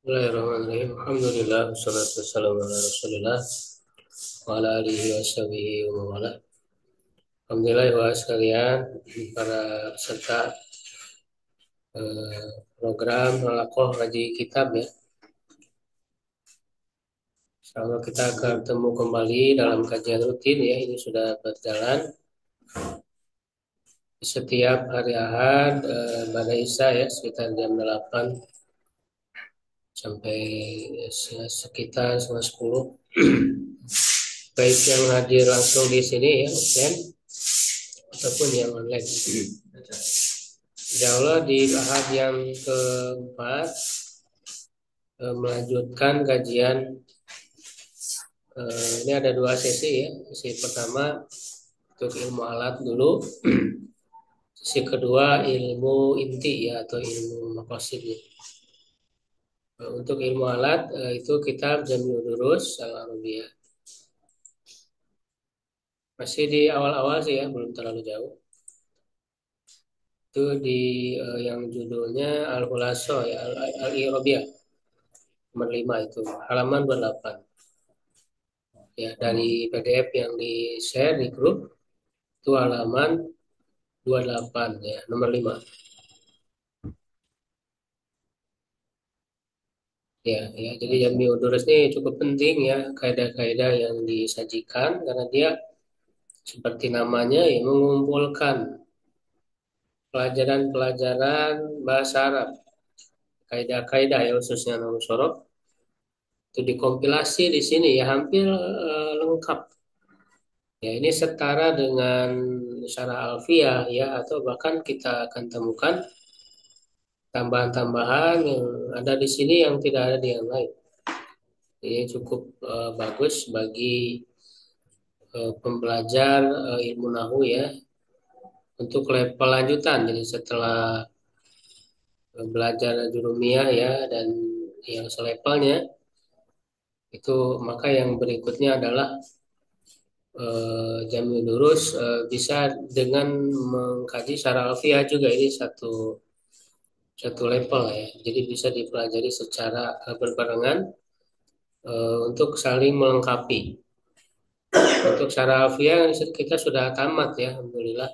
Bismillahirrahmanirrahim. Alhamdulillah, wassalatu wassalamu ala Rasulillah wa ala alihi wa sahbihi wa mawala. Alhamdulillah wa sekalian para peserta program Halakoh Ngaji Kitab ya. Insyaallah kita akan bertemu kembali dalam kajian rutin ya. Ini sudah berjalan setiap hari Ahad pada Isya ya sekitar jam 8 sampai sekitar setengah 10. Baik yang hadir langsung di sini ya, offline ataupun yang online. Insya Allah di ahad yang keempat melanjutkan kajian. Ini ada dua sesi ya. Sesi pertama untuk ilmu alat dulu. Sesi kedua ilmu inti ya atau ilmu maqasid ya. Untuk ilmu alat itu kitab Jami'ud Durus Al-Arabiyah. Masih di awal-awal sih ya, belum terlalu jauh. Itu di yang judulnya Al-Khulaso ya, Al-Irabiyah. Nomor 5 itu, halaman 28. Ya, dari PDF yang di-share di grup itu halaman 28 ya, nomor 5. Ya, ya, jadi Jami Udurus ini cukup penting ya, kaidah-kaidah yang disajikan karena dia seperti namanya ya, mengumpulkan pelajaran-pelajaran bahasa Arab, kaidah-kaidah ya khususnya nahwu sorof itu dikompilasi di sini ya hampir lengkap. Ya, ini setara dengan syarah alfiyah ya atau bahkan kita akan temukan tambahan-tambahan yang ada di sini yang tidak ada di yang lain. Ini cukup bagus bagi pembelajar ilmu nahwu ya untuk level lanjutan. Jadi setelah belajar jurumiyah ya dan yang selevelnya itu maka yang berikutnya adalah Jami Durus bisa dengan mengkaji secara alfiah juga ini satu level ya. Jadi bisa dipelajari secara berbarengan untuk saling melengkapi. Untuk secara alfiah kita sudah tamat ya, alhamdulillah.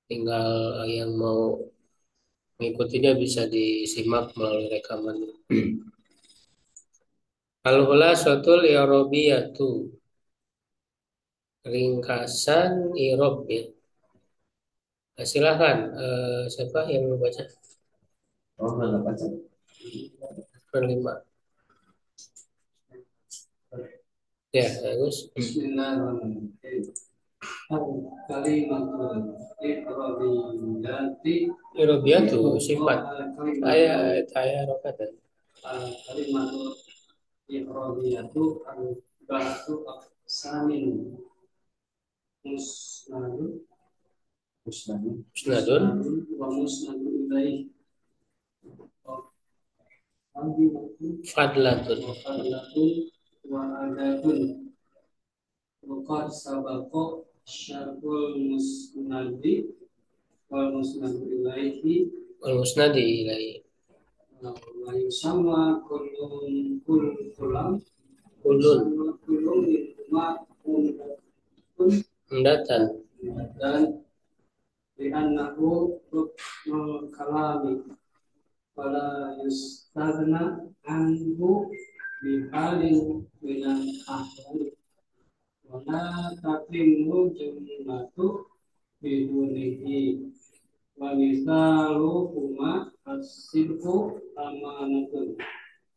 Tinggal yang mau mengikutinya bisa disimak melalui rekaman. Al-Khulasatul I'rabiyatu. Ringkasan Irob ya. Silahkan siapa yang mau baca? Oh, nggak baca. Berlima. Ya, bagus. Bismillahirrahmanirrahim. Kalimatul Irobiyatu sifat. Ayat rokatan. Kalimatul Irobiyatu al-ba'atu aksamin musnadun musnadun wa musnadun ilaih fadlatun wa adabun waqad sabaqa syarhul musnadi wal musnadu ilaihi wal musnadi ilaihi wa yusamma kulun undatan dan li'annahu ruknul kalami wala yustagna anhu bihalin minal ahwali wala tatimmu jumlatu bidunihi wa misalu huma as-sidqu amanatun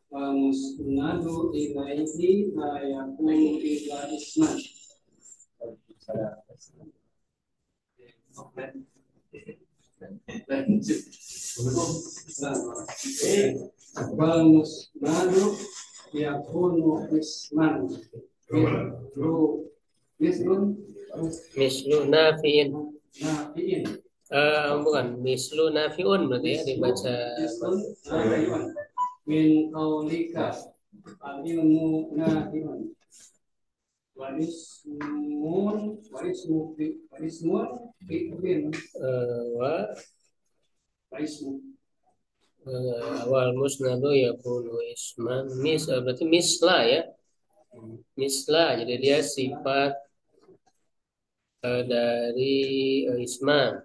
wa musnadu ilaihi la yakunu illa isman. Wal musnadu yakunu isman mislu nafiin bukan mislu nafiun berarti ya dibaca min qaulika al-ilmu nafiun warismun fi'lin wa warismu awal musnadu ya kunu isman berarti misla ya, misla jadi dia sifat dari isman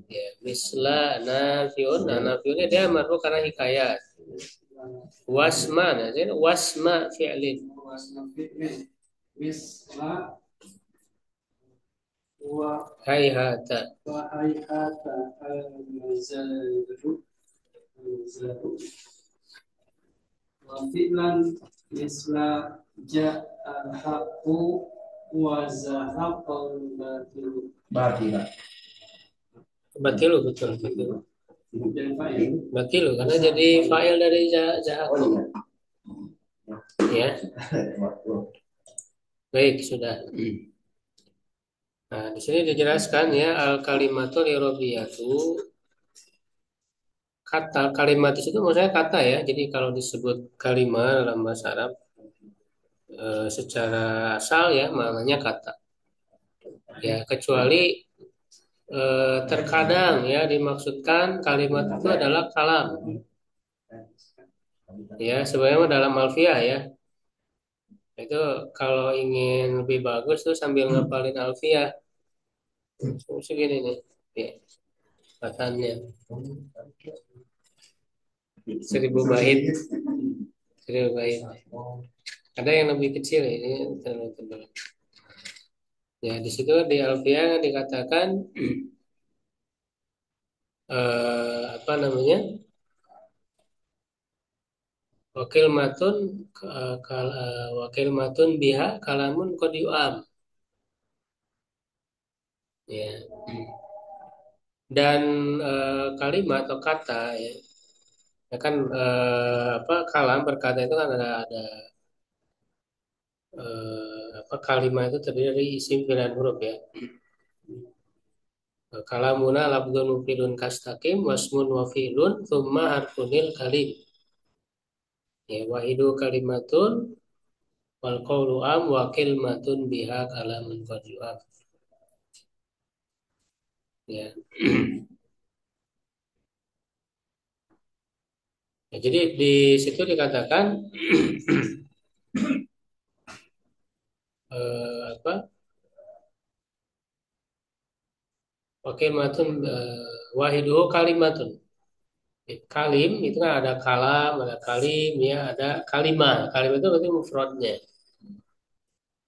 ya, misla nafiun. Nah, nafiunnya dia marfu karena hikayat. Wasma, nah, jadi wasma fi'lin. Hayhata. Wafilan misla ja'al haqqu wa zahaqal batilu. Batila. Batilu betul batilu. Batilu karena jadi fa'il dari zahaqu. Ya. Baik, sudah. Nah, di sini dijelaskan ya al kalimatul irobiyatu, kata kalimat itu maksudnya kata ya. Jadi kalau disebut kalimat dalam bahasa Arab secara asal ya maknanya kata. Ya, kecuali terkadang ya dimaksudkan kalimat itu adalah kalam. Ya, sebenarnya dalam alfiah ya. Itu kalau ingin lebih bagus tuh sambil ngapalin alfiah. Segini nih. Ya, katanya 1000 bait. 1000 bait. Ada yang lebih kecil ini terlalu tebal. Ya, di situ di alfiah dikatakan apa namanya? Wakil matun wakil matun biha kalamun qad yu'am. Ya. Dan kalimat atau kata ya, ya kan apa kalam berkata itu kan ada apa kalimat itu terdiri dari isim fi'il dan huruf ya. Kalamuna labdun mufidun kastaqim wasmun wa fi'lun thumma harfunil kalim. Ya, wahidu kalimatun wal qawlu am wa kalimatun biha kalamun qad yu'am. Ya. Ya, jadi di situ dikatakan apa? Kalimatun wahidu kalimatun. Kalim itu kan ada kalam, ada kalim, ya ada kalimah. Kalimah itu berarti mufradnya.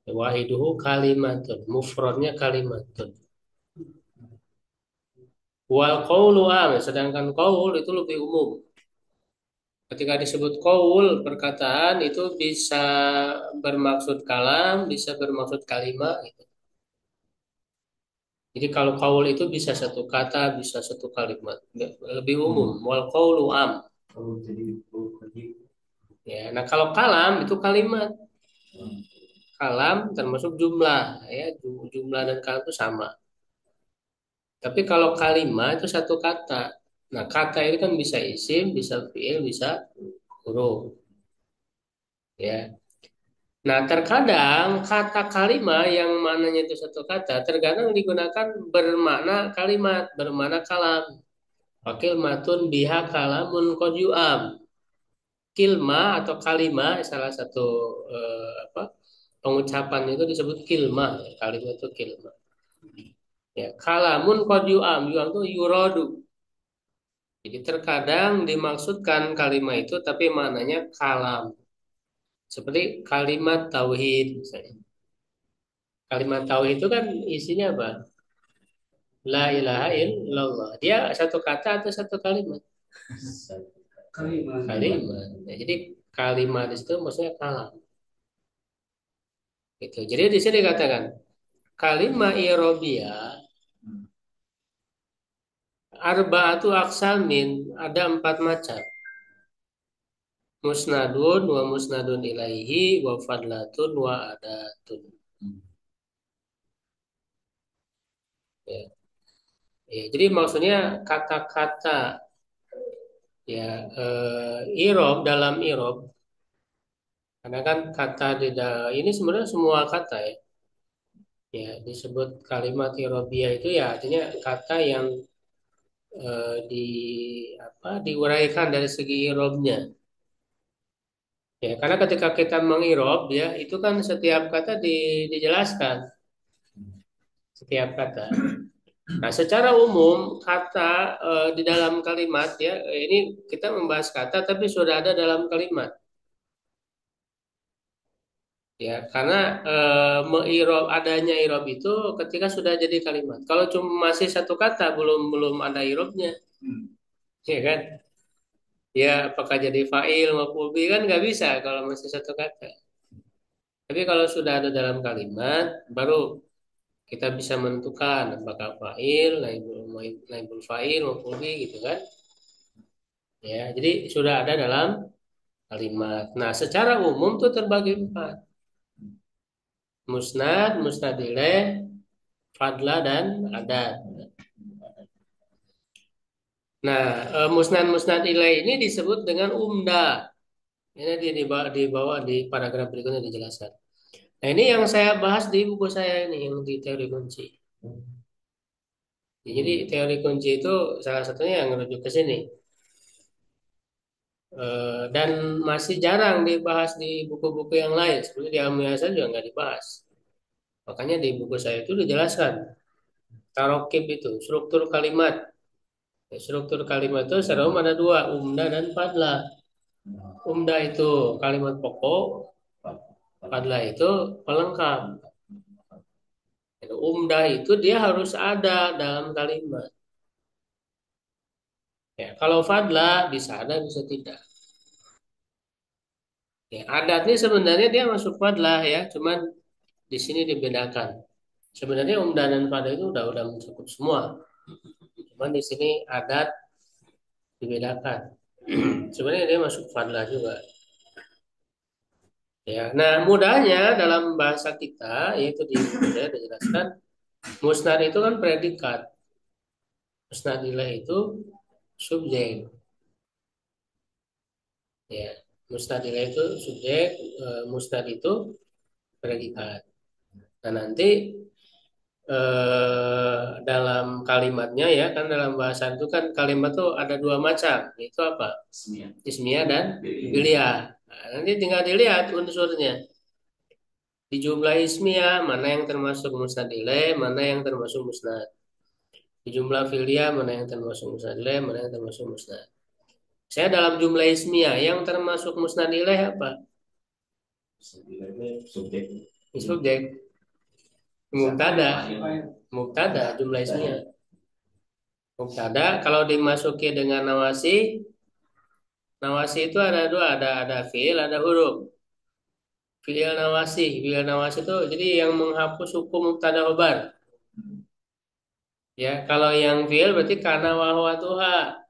Wahiduhu kalimatun, mufradnya kalimatun. Wal qawlu am, sedangkan qaul itu lebih umum. Ketika disebut qaul, perkataan itu bisa bermaksud kalam, bisa bermaksud kalimat. Gitu. Jadi kalau qaul itu bisa satu kata, bisa satu kalimat. Lebih umum. Wal qawlu am. Ya, nah kalau kalam itu kalimat. Kalam termasuk jumlah, ya jumlah dan kalam itu sama. Tapi kalau kalimat itu satu kata. Nah, kata itu kan bisa isim, bisa fiil, bisa huruf. Ya. Nah, terkadang kata kalimat yang mananya itu satu kata, terkadang digunakan bermakna kalimat, bermakna kalam. Wakil matun biha kalamun qad yu'am. Kilma atau kalimah salah satu apa pengucapan itu disebut kilma. Kalimat itu kilma. Ya, kalamun qad yu'am, yu'am itu yuradu. Jadi terkadang dimaksudkan kalimat itu tapi maknanya kalam. Seperti kalimat tauhid misalnya. Kalimat tauhid itu kan isinya apa? La ilaha illallah. Dia satu kata atau satu kalimat? Kalimat. Kalimat. Nah, jadi kalimat itu maksudnya kalam. Gitu. Jadi di sini dikatakan kalimat irobiyah arba'atu aksamin ada 4 macam. Musnadun wa musnadun ilaihi wa fadlatun wa adatun. Ya. Ya, jadi maksudnya kata-kata ya irob dalam irob karena kan kata ini sebenarnya semua kata ya. Ya, disebut kalimat irobiyah itu ya artinya kata yang di apa diuraikan dari segi irobnya. Ya, karena ketika kita mengirob ya itu kan setiap kata dijelaskan setiap kata. Nah, secara umum kata di dalam kalimat ya ini kita membahas kata tapi sudah ada dalam kalimat. Ya, karena mengirob adanya irob itu ketika sudah jadi kalimat. Kalau cuma masih satu kata belum belum ada irobnya, ya kan? Ya, apakah jadi fa'il maupun bi kan nggak bisa kalau masih satu kata. Tapi kalau sudah ada dalam kalimat, baru kita bisa menentukan apakah fa'il, naibul fa'il maupun bi gitu kan? Ya, jadi sudah ada dalam kalimat. Nah, secara umum tuh terbagi empat: musnad, musnad ilaih, fadla dan adat. Nah, musnad-musnad ilaih ini disebut dengan umda. Ini di bawah di paragraf berikutnya dijelaskan. Nah, ini yang saya bahas di buku saya ini yang di teori kunci. Jadi teori kunci itu salah satunya yang merujuk ke sini. Dan masih jarang dibahas di buku-buku yang lain. Seperti di Amiyasa juga nggak dibahas. Makanya di buku saya itu dijelaskan tarokib itu, struktur kalimat. Ya, struktur kalimat itu secara umum ada dua, umda dan fadla. Umda itu kalimat pokok, fadla itu pelengkap. Umda itu dia harus ada dalam kalimat. Ya, kalau fadla bisa ada bisa tidak. Ya, adat ini sebenarnya dia masuk fadlah ya, cuman di sini dibedakan. Sebenarnya umda dan fadla itu udah mencakup semua. Cuman di sini adat dibedakan. Sebenarnya dia masuk fadlah juga. Ya, nah mudahnya dalam bahasa kita yaitu di saya dijelaskan musnad itu kan predikat, musnadilah itu subjek. Ya, musnadilah itu subjek, musnad itu predikat. Nah nanti dalam kalimatnya ya kan dalam bahasa itu kan kalimat tuh ada dua macam, yaitu apa? Ismiyah dan fi'liyah. Nah, nanti tinggal dilihat unsurnya. Di jumlah ismiyah mana yang termasuk musnad ilaih, mana yang termasuk musnad. Di jumlah fi'liyah mana yang termasuk musnad ilaih, mana yang termasuk musnad. Saya dalam jumlah ismiyah yang termasuk musnad ilaih apa? Subjek. Subjek. Mubtada. Mubtada jumlah ismiyah. Mubtada kalau dimasuki dengan nawasi, nawasi itu ada dua, ada fiil, ada huruf. Fiil nawasi itu jadi yang menghapus hukum mubtada khobar. Ya, kalau yang fiil berarti kana wa huwa tuha.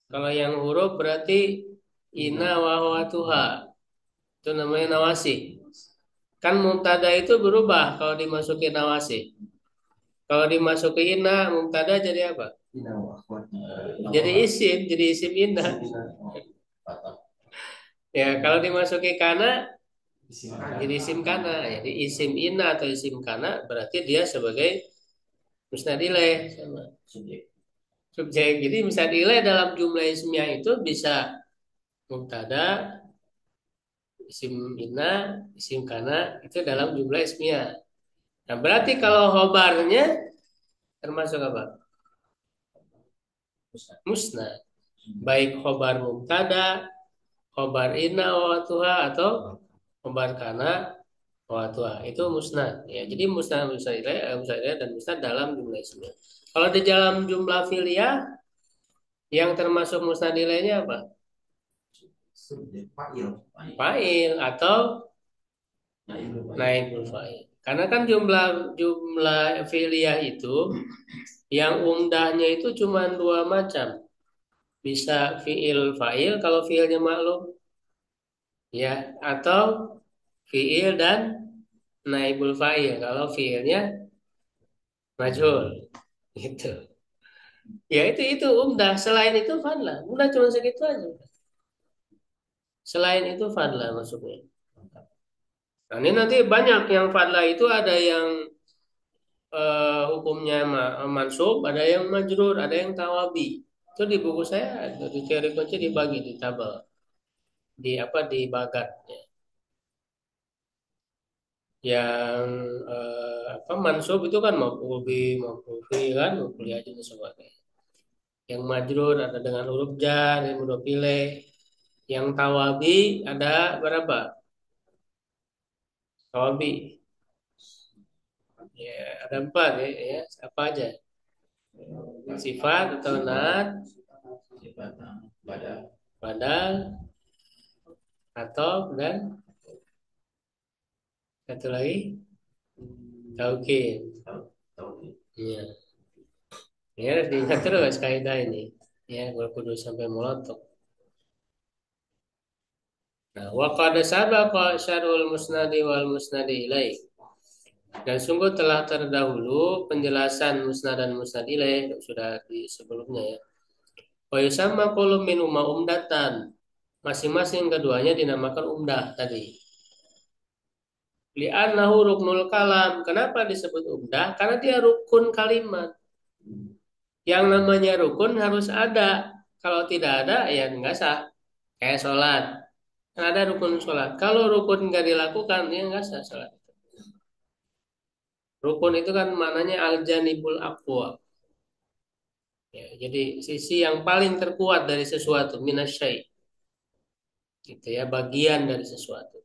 Kalau yang huruf berarti ina wa huwa tuha. Itu namanya nawasi. Kan mubtada itu berubah kalau dimasuki nawasi. Kalau dimasuki ina, mubtada jadi apa? Jadi isim ina. Ya, kalau dimasuki kana jadi isim kana. Jadi isim ina atau isim kana berarti dia sebagai musnad ilaih sama subjek. Jadi musnad ilaih dalam jumlah ismiyah itu bisa mubtada, isim ina, isim kana itu dalam jumlah ismiyah. Nah, berarti kalau khobarnya termasuk apa? Musnad. Baik khobar mubtada, khobar ina wa tuha atau khobar kana wa itu musnad ya. Jadi musnad dan musnad dalam jumlah ismiyah. Kalau di dalam jumlah filia yang termasuk musnad ilaihnya apa? Fa'il atau naibul fa'il. Karena kan jumlah jumlah filia itu yang umdahnya itu cuma dua macam. Bisa fiil fa'il kalau fiilnya maklum ya atau fiil dan naibul fa'il kalau fiilnya majhul gitu. Ya itu umdah. Selain itu fadlah. Udah cuma segitu aja. Selain itu fadlah masuknya. Nah, ini nanti banyak yang fadlah itu ada yang hukumnya mansub, ada yang majrur, ada yang tawabi. Itu di buku saya di teori kunci dibagi di tabel, di apa di bagat. Yang apa mansub itu kan maf'ul bi, maf'ul fi kan, maf'ul li ajli dan sebagainya. Yang majrur ada dengan huruf jar, yang huruf pilih. Yang tawabi ada berapa? Tawabi. Ya, ada empat ya, ya. Apa aja? Sifat atau nat, badal, atau dan satu lagi taukid. Iya. Ya, diingat terus kaidah ini. Ya, berkudu sampai melotok. Nah, wa qad sabaqa syarhul musnadi wal musnadi ilaih. Dan sungguh telah terdahulu penjelasan musnad dan musnad ilaih sudah di sebelumnya ya. Wa yusamma kullu minhuma umdatan. Masing-masing keduanya dinamakan umdah tadi. Li'annahu ruknul kalam. Kenapa disebut umdah? Karena dia rukun kalimat. Yang namanya rukun harus ada. Kalau tidak ada ya nggak sah. Kayak sholat. Kan ada rukun sholat. Kalau rukun nggak dilakukan ya nggak sah sholat. Rukun itu kan maknanya al-janibul aqwa. Ya, jadi sisi yang paling terkuat dari sesuatu minasyai. Gitu ya, bagian dari sesuatu.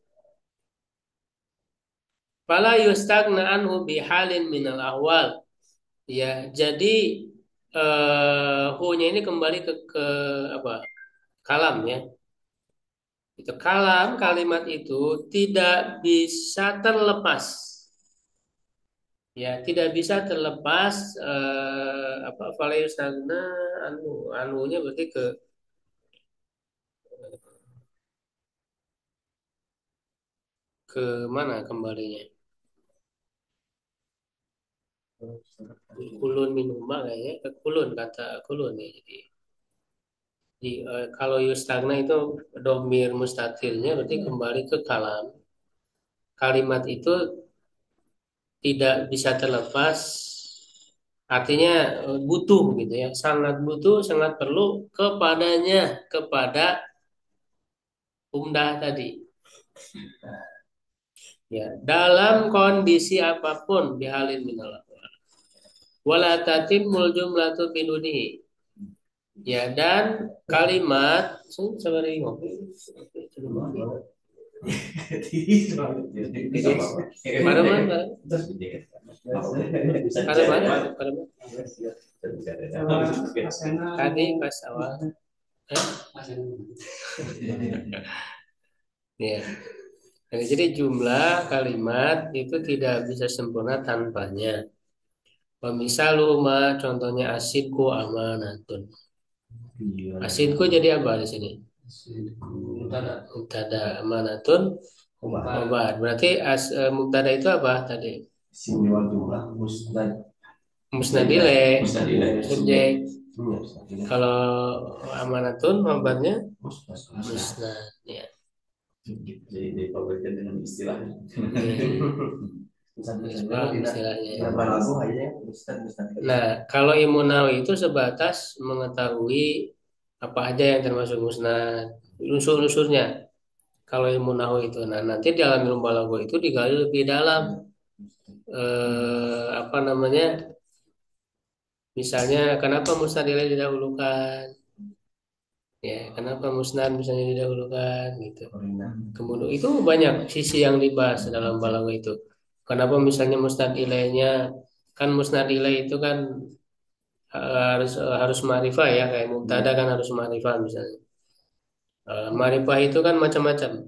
Fala yustagna anhu bihalin minal ahwal. Ya, jadi hu-nya ini kembali ke apa? Kalam ya. Itu kalam kalimat itu tidak bisa terlepas. Ya, tidak bisa terlepas apa fala yustagna anhu. Anhunya berarti ke mana kembalinya? Kulun minuma kayaknya ke kulun kata kulun ya. Kalau yustagna itu domir mustatirnya berarti kembali ke kalam. Kalimat itu tidak bisa terlepas, artinya butuh gitu ya, sangat butuh, sangat perlu kepadanya, kepada umdah tadi. Ya, dalam kondisi apapun bihalin minal wala tatimul jumlatu bidunihi. Ya, dan kalimat sabar ngopi. Pada mana? Pada mana? Pada mana? Tadi pas awal. Eh? Ya. Nah, jadi jumlah kalimat itu tidak bisa sempurna tanpanya. Misalu ma contohnya asidku amanatun. Asidku jadi apa di sini? Mubtada amanatun khobar. Berarti mubtada itu apa tadi? Musnadile, subjek. Kalau amanatun khobarnya musnad. Ya. Jadi dipakai dengan istilah. Istilahnya. Nah, kalau ilmu nawawi itu sebatas mengetahui apa aja yang termasuk musnad, unsur-unsurnya. Kalau ilmu nawawi itu, nah nanti dalam ilmu balaghah itu digali lebih dalam. Apa namanya? Misalnya, kenapa musnad didahulukan? Ya, kenapa musnad misalnya didahulukan gitu. Kemudian itu banyak sisi yang dibahas dalam balaghah itu. Kenapa misalnya musnad ilaihnya kan musnad ilaih itu kan harus ma'rifah ya kayak mubtada kan harus ma'rifah misalnya. Ma'rifah itu kan macam-macam.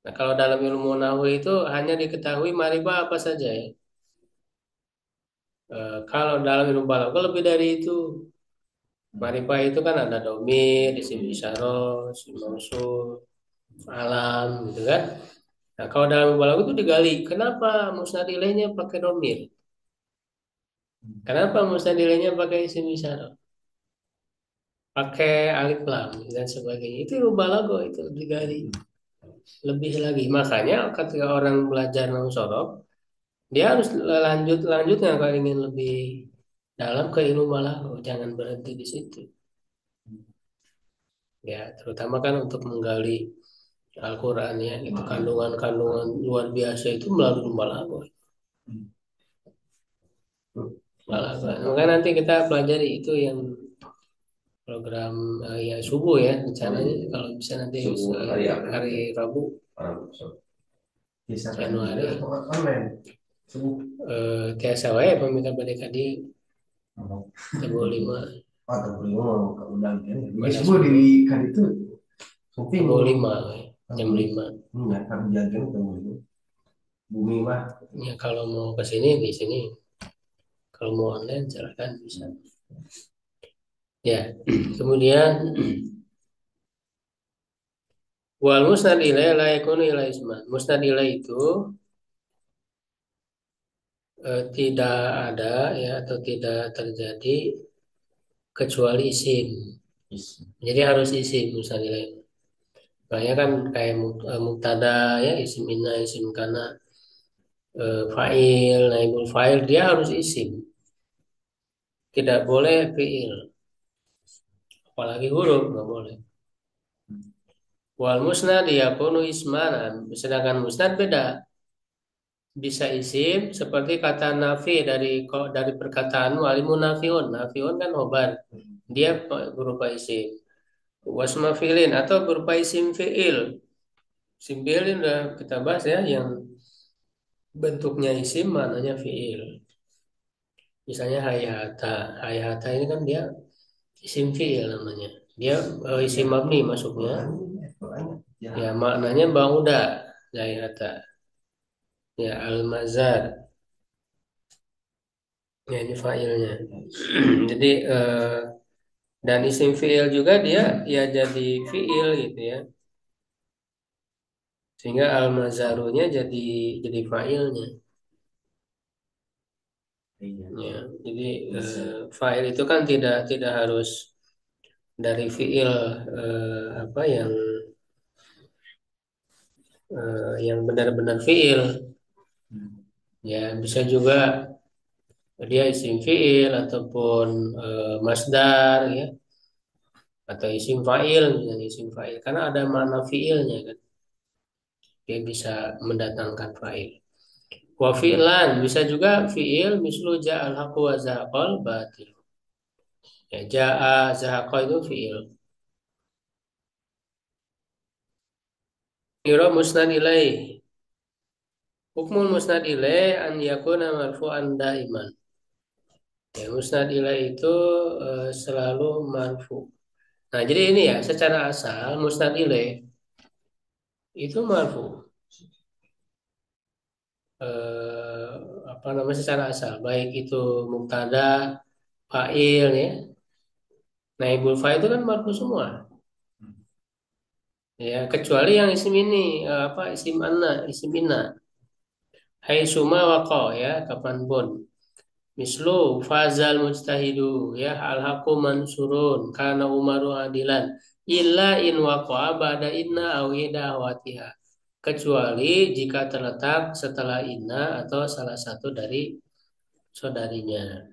Nah, kalau dalam ilmu nahwu itu hanya diketahui ma'rifah apa saja ya. Kalau dalam ilmu balaghah lebih dari itu. Ma'rifah itu kan ada domir, isim isyarah, isim mausul, alam gitu kan. Nah, kalau dalam ilmu balaghah itu digali, kenapa musnad ilaihnya pakai domir? Kenapa musnad ilaihnya pakai isim isyarah? Pakai alif lam dan sebagainya. Itu ilmu balaghah itu digali lebih lagi. Makanya ketika orang belajar nahwu sorof, Dia harus lanjutnya kalau ingin lebih dalam ke ilmu balaghah, jangan berhenti di situ. Ya, terutama kan untuk menggali Al-Quran ya, itu kandungan-kandungan luar biasa itu melalui balaghah. Balaghah. Maka nanti kita pelajari itu yang program ya subuh ya rencananya kalau bisa nanti Subuh hari apa? hari Rabu Januari tiasa wae pemita balik di Teguh 5 Oh, Teguh 5 mau ke undang kan. Jadi semua di kan itu shopping Teguh 5 jam 5. Enggak, kan jangan Teguh 5. Bumi mah. Ya kalau mau ke sini di sini. Kalau mau online silakan bisa. Ya, kemudian wal musnad ilai la yakunu ila isman. Musnad ilai itu tidak ada ya atau tidak terjadi kecuali isim. Jadi harus isim musnad ilai. Makanya kan kayak mubtada ya isim inna, isim kana, fa'il, naibul fa'il dia harus isim. Tidak boleh fi'il. Apalagi huruf nggak boleh. Wal musnad yakunu ismanan. Sedangkan musnad beda. Bisa isim seperti kata nafi dari perkataan walimun nafiun. Nafiun kan khobar. Dia berupa isim. Wasma fi'lin atau berupa isim fi'il. Isim fi'il ini udah kita bahas ya yang bentuknya isim maknanya fi'il. Misalnya hayata. Hayata ini kan dia isim fi'il namanya. Dia isim mabni masuknya. Ya maknanya bauda. Hayata. Ya al-mazar. Ya ini fa'ilnya. Jadi dan isim fi'il juga dia ya jadi fi'il gitu ya. Sehingga al-mazarunya jadi fa'ilnya. Ya, jadi fa'il itu kan tidak harus dari fi'il apa yang benar-benar fi'il. Ya, bisa juga dia isim fi'il ataupun masdar ya atau isim fa'il misalnya isim fa'il karena ada makna fi'ilnya kan. Dia bisa mendatangkan fa'il. Wa fi'lan bisa juga fi'il mislu ja'al haqqu wa zahaqal batil. Ya, ja'a zahaqa itu fi'il. Ira musnad ilaih. Hukmul musnad ilaih an yakuna marfu'an daiman. Ya, musnad ilaih itu selalu marfu. Nah, jadi ini ya secara asal musnad ilaih itu marfu. Eh, apa namanya secara asal baik itu mubtada, fa'il ya. Naibul fa'il itu kan marfu semua. Ya, kecuali yang isim ini apa isim anna, isim inna. Hai suma waqa ya, kapanpun. Mislu fazal mujtahidu ya al-haqqu mansurun kana umaru adilan illa in waqa'a ba'da inna aw ida awatiha. Kecuali jika terletak setelah inna atau salah satu dari saudarinya.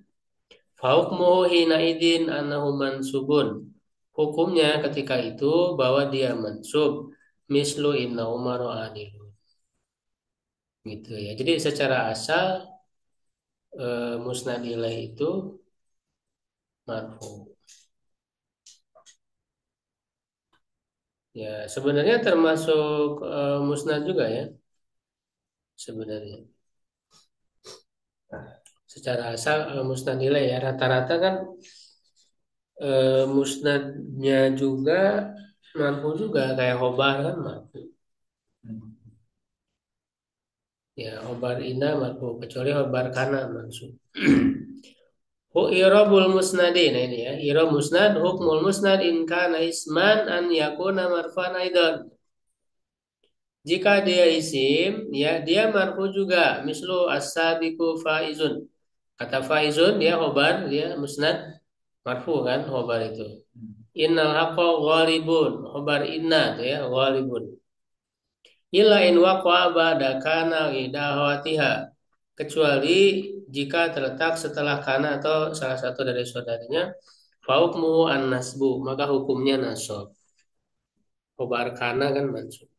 Fahukmuhu hina idin annahu mansubun. Hukumnya ketika itu bahwa dia mansub. Mislu inna umaru adilun. Gitu ya. Jadi secara asal musnad ilaih itu marfu. Ya, sebenarnya termasuk musnad juga ya. Sebenarnya. Secara asal musnad ilaih ya. Rata-rata kan musnadnya juga marfu juga kayak khobar kan marfu. Ya, khobar ina marfu kecuali khobar kana mansub. Hu irabul musnadi nah ini ya. Irab musnad hukmul musnad in kana isman an yakuna marfan aidan. Jika dia isim, ya dia marfu juga. Mislu as-sabiqu faizun. Kata faizun dia khobar, dia musnad marfu kan khobar itu. Innal haqqa ghalibun. Khobar inna tuh ya ghalibun. Illa in waqa'a ba'da kana idahawatiha. kecuali jika terletak setelah kana atau salah satu dari saudaranya, faukmu an-nasbu, maka hukumnya nasab. Khobar kana kan mansub.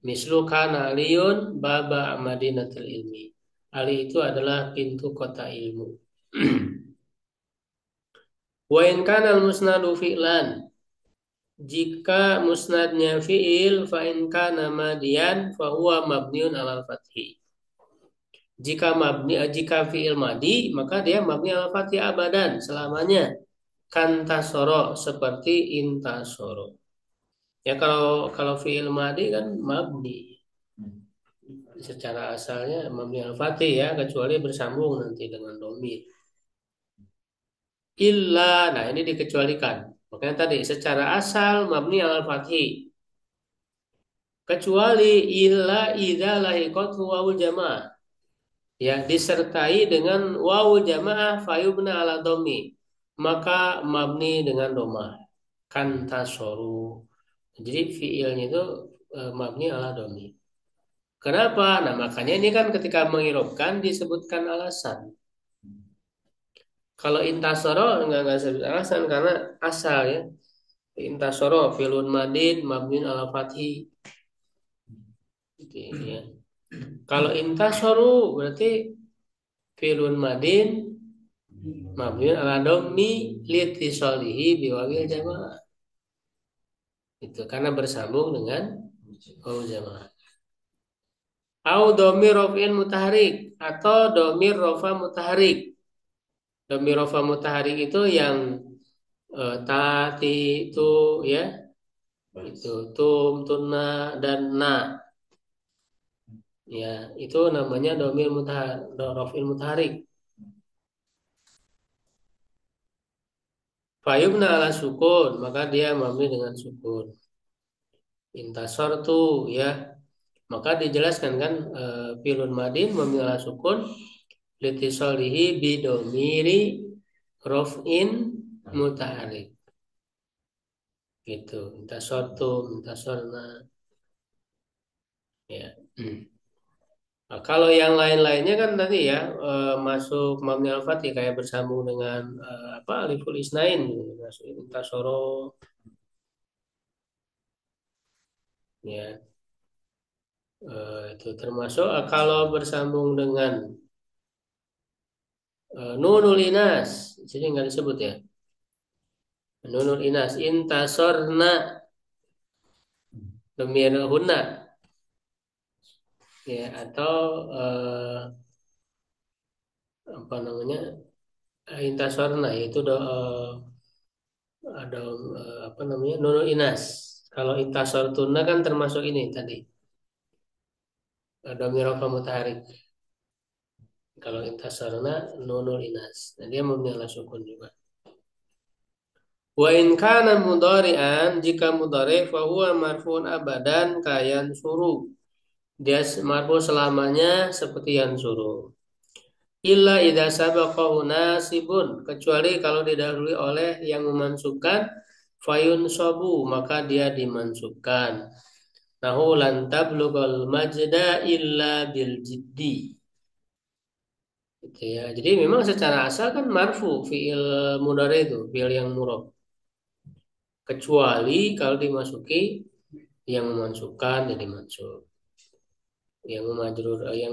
Mislu kana aliyun baba madinatul ilmi. Ali itu adalah pintu kota ilmu. Wa in kana al-musnadu fi'lan, jika musnadnya fi'il, fa in kana madian fa huwa mabniun alal fathi. Jika fi'il madi, maka dia mabni alal fathi abadan, selamanya. Kantasoro, seperti intasoro. Ya kalau fi'il madi kan mabni. Secara asalnya mabni al fathi ya, kecuali bersambung nanti dengan domir. Illa, nah ini dikecualikan. Makanya tadi secara asal mabni al fathi. Kecuali illa idza lahiqathu wawul jamaah. Ya, disertai dengan wawul jamaah fayubna ala domi. Maka mabni dengan domah. Kantasoru. Jadi fiilnya itu mabni ala domi. Kenapa? Nah makanya ini kan ketika mengirobkan disebutkan alasan. Kalau intasoro nggak sebut alasan karena asal ya. Intasoro filun madin mabnin ala fathi. Gitu ya. Kalau intasoru berarti filun madin mabnin ala dhammi litisolihi biwawil jamaah. Itu karena bersambung dengan wawil jamaah. Au domir rofin mutaharik atau domir rofa mutaharik. Domir rofa mutaharik itu yang tati itu ya, itu tum, tuna dan na. Ya, itu namanya domir rofin mutaharik. Fayubna ala sukun, maka dia mabni dengan sukun. Intasor tuh ya, maka dijelaskan kan filun madin mabni ala sukun litisolihi bidomiri rofin mutaharik. Gitu, intasor tuh, intasor na. Ya. Nah, kalau yang lain-lainnya kan tadi ya masuk mabni al fathi kayak bersambung dengan apa aliful isnain gitu, masuk intasoro ya. Itu termasuk kalau bersambung dengan nunul inas, jadi nggak disebut ya. Nunul inas intasorna lemir hunna ya atau apa namanya intasorna yaitu ada apa namanya nunul inas. Kalau intasor tuna kan termasuk ini tadi ada mirofa mutaharik. Kalau intasarna nunul inas. Nah, dia mabni ala sukun juga. Wa in kana mudhari'an, jika mudhari fa huwa marfu'un abadan kayan suruh. Dia marfu selamanya seperti yang suruh. Illa idza sabaqahu nasibun, kecuali kalau didahului oleh yang memansubkan fayun sobu, maka dia dimansubkan. Nahu lan tablughal majda illa bil jiddi. Gitu ya. Jadi memang secara asal kan marfu fiil mudhari itu, fiil yang murab. Kecuali kalau dimasuki yang memansubkan jadi mansub. Yang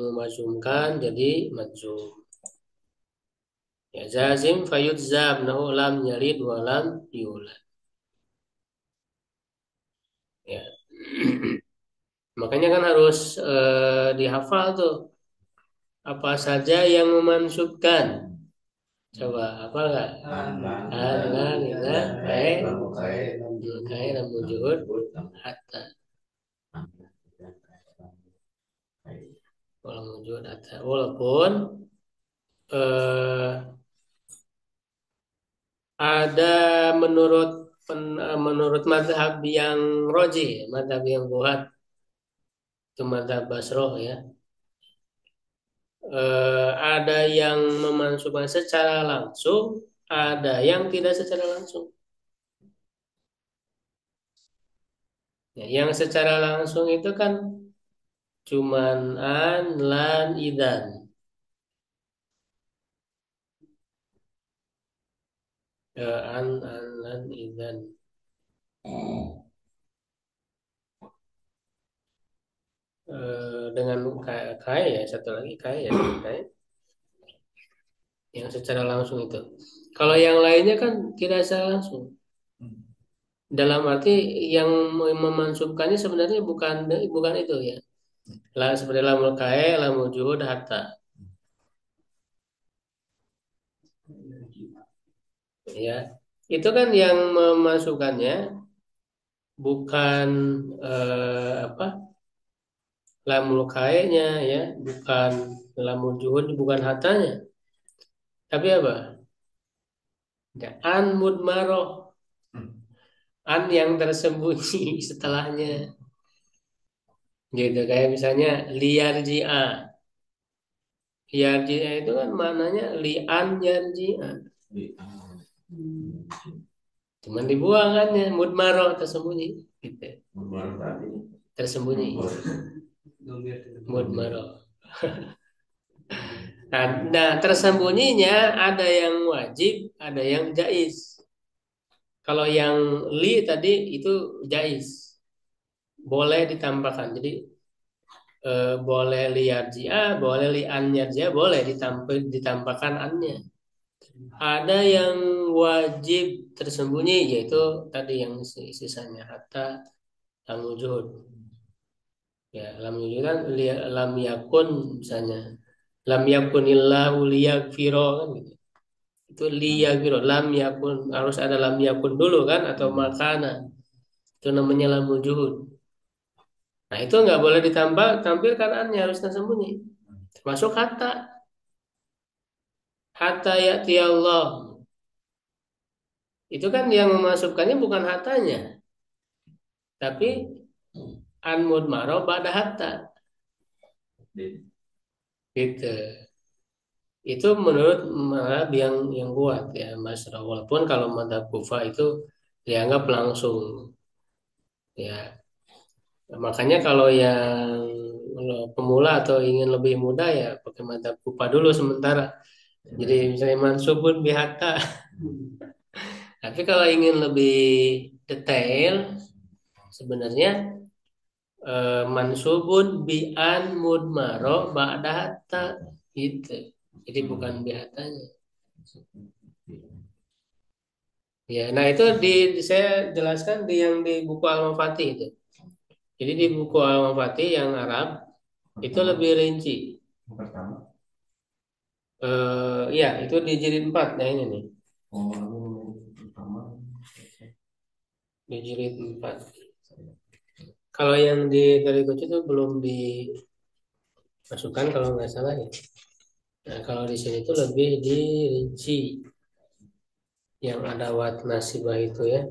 memajumkan jadi majzum. Ya zazim fayudzam nahu lam yalid wa lam yulad. Ya. Makanya kan harus dihafal tuh apa saja yang memansubkan. Coba apa enggak? An ila kai dan wujud hatta. Kalau wujud hatta walaupun ada menurut mazhab yang roji, mazhab yang buat itu mazhab Basroh ya. Ada yang memansubkan secara langsung, ada yang tidak secara langsung. Ya, yang secara langsung itu kan cuman an, lan, idan. lan, idzan. Dengan kai ya, satu lagi kai ya, kai yang secara langsung itu. Kalau yang lainnya kan tidak secara langsung. Dalam arti yang memansubkannya sebenarnya bukan bukan itu ya. Lah seperti lamul kae, lamul juhud, hatta. Ya, itu kan yang memasukkannya bukan apa lamul kae-nya ya, bukan lamul juhud, bukan hatanya, tapi apa? Ya, an mudmaroh, an yang tersembunyi setelahnya. Gitu kayak misalnya liarji'a. Liarji'a itu kan maknanya li'an yarji'a. Cuman dibuang kan ya, mudmaro tersembunyi. Gitu. Tersembunyi. Mudmaro. Nah, tersembunyinya ada yang wajib, ada yang jaiz. Kalau yang li tadi itu jaiz. Boleh ditambahkan. Jadi boleh liarji'a, boleh li'an yarji'a, boleh ditambahkan annya. Ada yang wajib tersembunyi yaitu tadi yang sisanya hatta lam wujud. Ya, lam wujud kan lam yakun misalnya. Lam yakunillahu liyaghfira kan gitu. Itu liyaghfira, lam yakun harus ada lam yakun dulu kan atau makana. Itu namanya lam wujud. Nah, itu nggak boleh ditambah tampilkan annya harus tersembunyi. Termasuk hatta ya'ti Allah. Itu kan yang memasukkannya bukan hatanya, tapi an mudmaro ba'da hatta. Gitu. Itu menurut mazhab yang kuat ya Mas. Walaupun kalau mazhab Kufa itu dianggap langsung ya. Makanya kalau yang pemula atau ingin lebih mudah ya pakai mazhab Kufa dulu sementara. Jadi misalnya mansubun bihatta. Tapi kalau ingin lebih detail sebenarnya mansubun bi'an mudmaro ba'da hatta gitu. Jadi bukan bihatanya. Ya, nah itu saya jelaskan di yang di buku Al-Mafati itu. Jadi di buku Al-Mafati yang Arab itu lebih rinci. Pertama. Ya, itu di jilid 4 ya ini nih. Pertama. Di jilid 4. Kalau yang di Galikoci itu belum dimasukkan kalau nggak salah ya. Nah, kalau di sini itu lebih dirinci yang ada wat nasibah itu ya.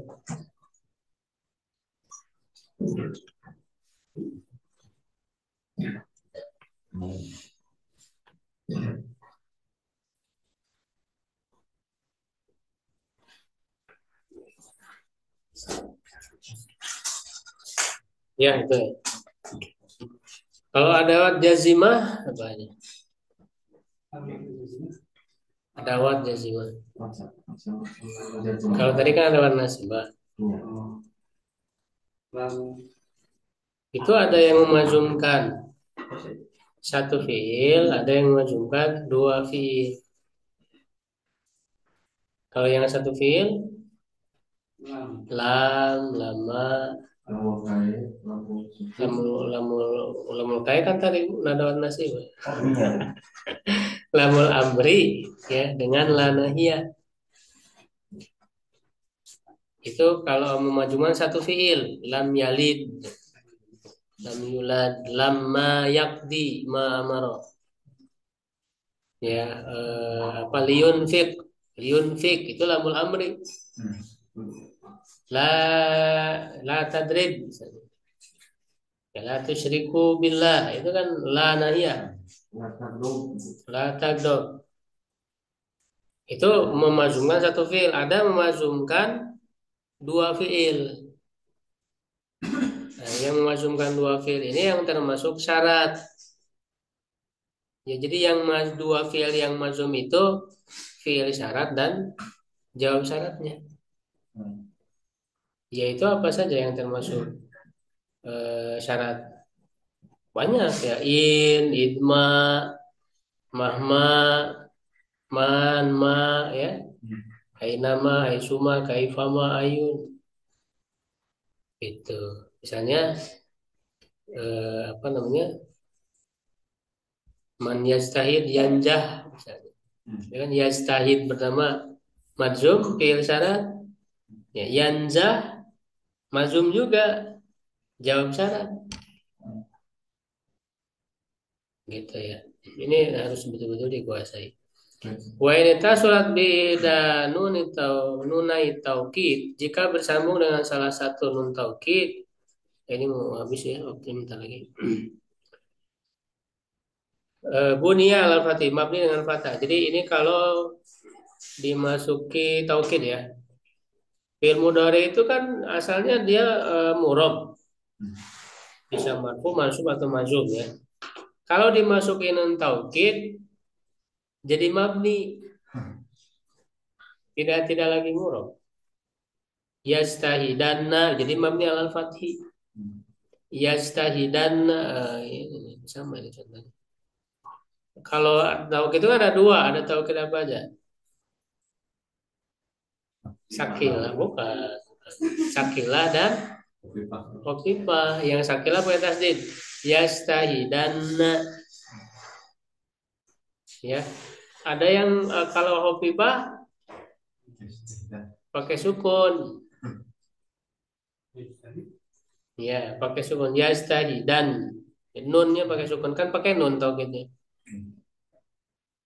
Ya itu. Ya. Kalau ada wat jazimah apa aja? Ada wat jazimah. Kalau tadi kan ada wat nasibah. Itu ada yang memazumkan satu fiil, ada yang memazumkan dua fiil. Kalau yang satu fiil, lam, lama, lamul kai kan tadi nada nasib. Lamul amri ya dengan lanahiyah. Itu kalau memajukan satu fiil, lam yalid, lam yulad, lam ma yakdi ma amara. Ya, apa liun fik itu lamul amri. La tadrib misalnya. Ya, la tusyriku billah itu kan la nahiyah. La tagdob. Itu memazumkan satu fiil, ada memazumkan dua fiil. Nah, yang memazumkan dua fiil ini yang termasuk syarat. Ya, jadi yang dua fiil yang mazum itu fiil syarat dan jawab syaratnya. Yaitu apa saja yang termasuk syarat? Banyak ya. Idma, mahma, man, ma, ya. Hainama, haisuma, kaifama, ayun. Itu. Misalnya apa namanya? Man yastahid yanjah misalnya. Ya kan yastahid pertama majzum fi'il syarat. Ya, yanzah majzum juga jawab syarat. Gitu ya. Ini harus betul-betul dikuasai. Wa ini surat bida nun atau nunai taukid jika bersambung dengan salah satu nun taukid. Ini mau habis ya, oke bentar lagi. Bunia al fatih mabni dengan fathah. Jadi ini kalau dimasuki taukid ya. Fi'il mudhari itu kan asalnya dia murob, bisa marfu, mansub atau majzum ya. Kalau dimasukin nun taukid jadi mabni, tidak lagi murob. Yastahidanna jadi mabni al fathi. Yastahidanna ini sama ini contohnya. Kalau taukid itu ada dua, ada taukid apa aja? Sakilah bukan. Sakilah dan Khofifah. Yang sakilah pakai tasdid. Yastahidanna. Ya. Ada yang kalau Khofifah pakai sukun. Ya, pakai sukun. Yastahidan. Nunnya pakai sukun kan pakai nun taukidnya.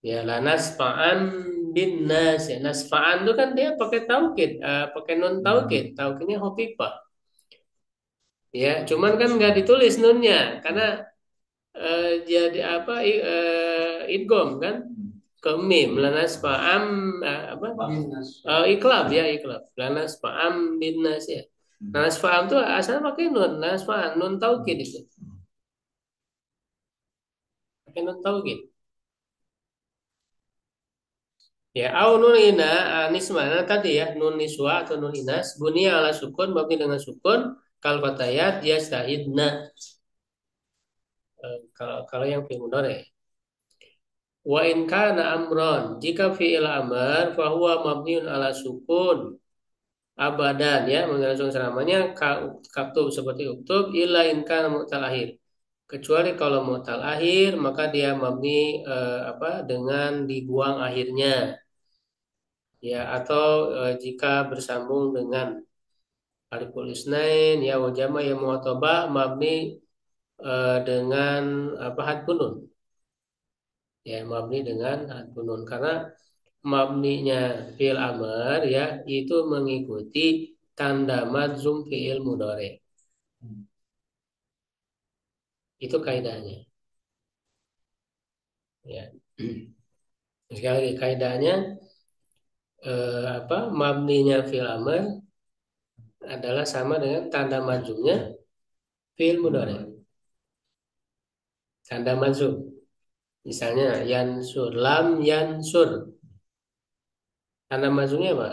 Ya, la nasfa'an bin nas. Ya, nasfa'an itu kan dia pakai taukid, pakai nun taukid. Taukidnya Khofifah. Ya, cuman kan nggak ditulis nunnya karena jadi apa idgom kan ke mim lanas faam apa iklab ya iklab lanas faam binnas ya lanas faam tuh asal pakai nun lanas faam nun taukid itu pakai nun taukid ya au nun ina nismana tadi ya nun niswa atau nun inas bunia ala sukun mabni dengan sukun kal fatayat yastahidna kalau yang fi'il mudhari. Wa in kana amron jika fi'il amr fahuwa mabniun ala sukun abadan ya menggunakan selamanya kaktub seperti uktub illa in kana mu'tal akhir kecuali kalau mu'tal akhir maka dia mabni apa dengan dibuang akhirnya ya atau jika bersambung dengan aliful isnain ya wajama ya mu'taba mabni dengan apa hadfun nun ya mabni dengan hadfun nun karena mabninya fi'il amr ya itu mengikuti tanda madzum fi'il mudhari. Itu kaidahnya. Ya. Sekali lagi kaidahnya apa? Mabninya fi'il amr adalah sama dengan tanda madzumnya fi'il mudhari. Tanda madzum. Misalnya yansur lam yansur. Tanda madzumnya apa?